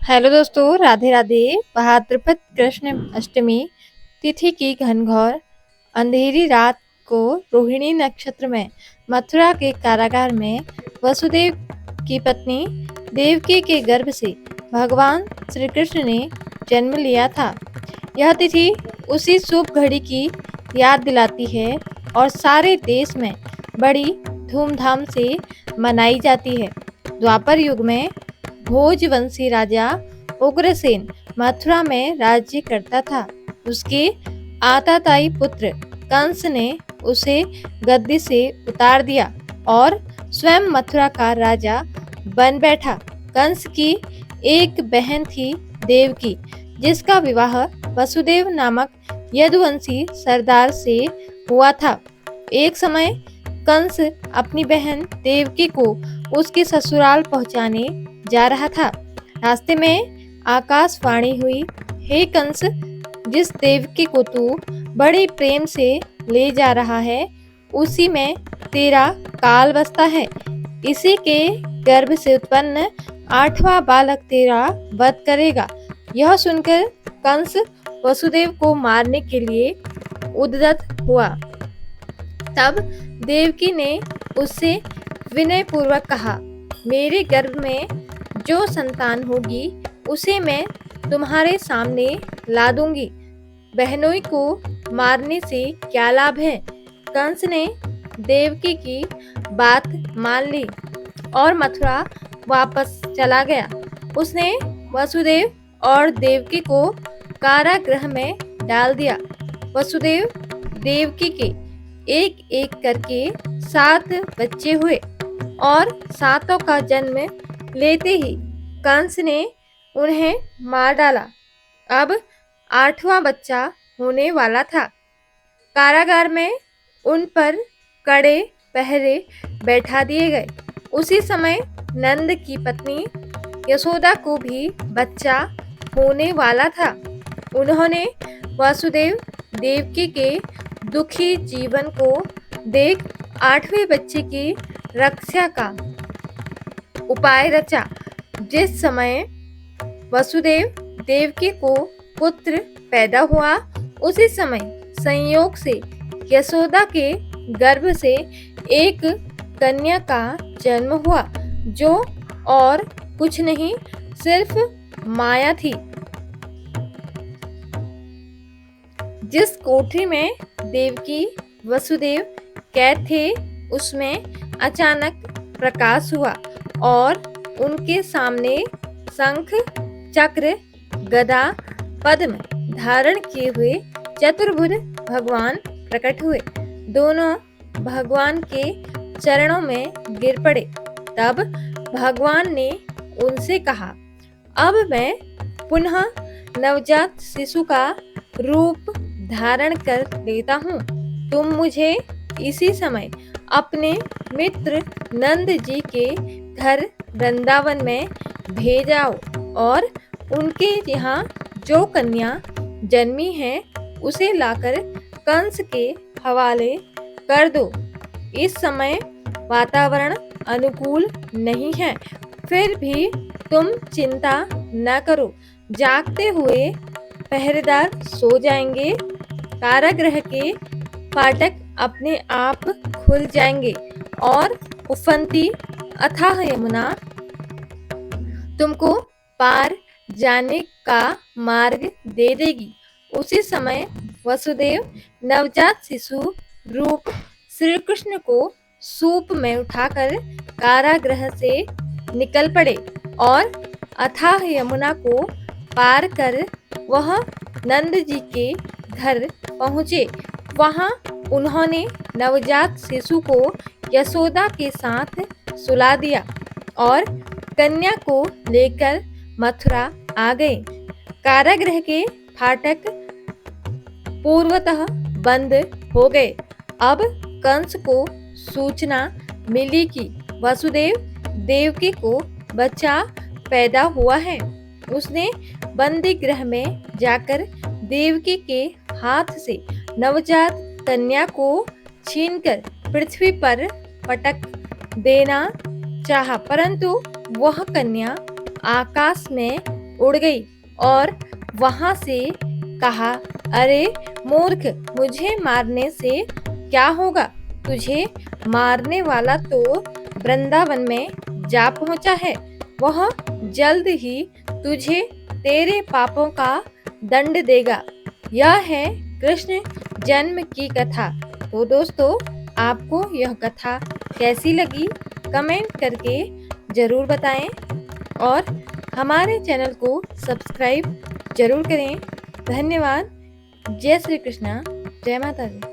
Hello दोस्तों, राधे राधे। भाद्रपद कृष्ण अष्टमी तिथि की घनघोर अंधेरी रात को रोहिणी नक्षत्र में मथुरा के कारागार में वसुदेव की पत्नी देवकी के गर्भ से भगवान श्री कृष्ण ने जन्म लिया था। यह तिथि उसी शुभ घड़ी की याद दिलाती है और सारे देश में बड़ी धूमधाम से मनाई जाती है। द्वापर युग में भोजवंशी राजा उग्रसेन मथुरा में राज्य करता था। उसके आताताई पुत्र कंस ने उसे गद्दी से उतार दिया और स्वयं मथुरा का राजा बन बैठा। कंस की एक बहन थी देवकी, जिसका विवाह वसुदेव नामक यदुवंशी सरदार से हुआ था। एक समय कंस अपनी बहन देवकी को उसके ससुराल पहुंचाने जा रहा था। रास्ते में आकाशवाणी हुई, हे कंस, जिस देवकी को तू बड़े प्रेम से ले जा रहा है, उसी में तेरा काल बसता है। इसी के गर्भ से उत्पन्न 8वां बालक तेरा वध करेगा। यह सुनकर कंस वसुदेव को मारने के लिए उद्यत हुआ। तब देवकी ने उससे विनय पूर्वक कहा, मेरे गर्भ में जो संतान होगी उसे मैं तुम्हारे सामने ला दूंगी। बहनोई को मारने से क्या लाभ है। कंस ने देवकी की बात मान ली और मथुरा वापस चला गया। उसने वसुदेव और देवकी को कारागृह में डाल दिया। वसुदेव देवकी के एक एक करके 7 बच्चे हुए और 7 का जन्म लेते ही कंस ने उन्हें मार डाला। अब 8वां बच्चा होने वाला था। कारागार में उन पर कड़े पहरे बैठा दिए गए। उसी समय नंद की पत्नी यशोदा को भी बच्चा होने वाला था। उन्होंने वसुदेव देवकी के दुखी जीवन को देख 8वें बच्चे की रक्षा का उपाय रचा। जिस समय वसुदेव देवकी को पुत्र पैदा हुआ, उसी समय संयोग से यशोदा के गर्भ से एक कन्या का जन्म हुआ, जो और कुछ नहीं सिर्फ माया थी। जिस कोठरी में देवकी वसुदेव कैद थे, उसमें अचानक प्रकाश हुआ और उनके सामने शंख, चक्र, गदा, पद्म धारण किए हुए चतुर्भुज भगवान प्रकट हुए। दोनों भगवान के चरणों में गिर पड़े। तब भगवान ने उनसे कहा, अब मैं पुनः नवजात शिशु का रूप धारण कर लेता हूँ। तुम मुझे इसी समय अपने मित्र नंद जी के घर वृंदावन में भेजाओ और उनके यहाँ जो कन्या जन्मी है उसे लाकर कंस के हवाले कर दो। इस समय वातावरण अनुकूल नहीं है, फिर भी तुम चिंता न करो। जागते हुए पहरेदार सो जाएंगे, कारागृह के फाटक अपने आप खुल जाएंगे और उफनती अथाह यमुना तुमको पार जाने का मार्ग दे देगी। उसी समय वसुदेव नवजात शिशु रूप श्री कृष्ण को सूप में उठाकर कारागृह से निकल पड़े और अथाह यमुना को पार कर वह नंद जी के घर पहुँचे। वहाँ उन्होंने नवजात शिशु को यशोदा के साथ सुला दिया और कन्या को लेकर मथुरा आ गए। कारागृह के फाटक पूर्वतः बंद हो गए। अब कंस को सूचना मिली कि वसुदेव देवकी को बच्चा पैदा हुआ है। उसने बंदी गृह में जाकर देवकी के हाथ से नवजात कन्या को छीनकर पृथ्वी पर पटक देना चाहा, परंतु वह कन्या आकाश में उड़ गई और वहां से कहा, अरे मूर्ख, मुझे मारने से क्या होगा? तुझे मारने वाला तो वृंदावन में जा पहुंचा है। वह जल्द ही तुझे तेरे पापों का दंड देगा। यह है कृष्ण जन्म की कथा। तो दोस्तों, आपको यह कथा कैसी लगी कमेंट करके ज़रूर बताएं और हमारे चैनल को सब्सक्राइब जरूर करें। धन्यवाद। जय श्री कृष्णा। जय माता दी।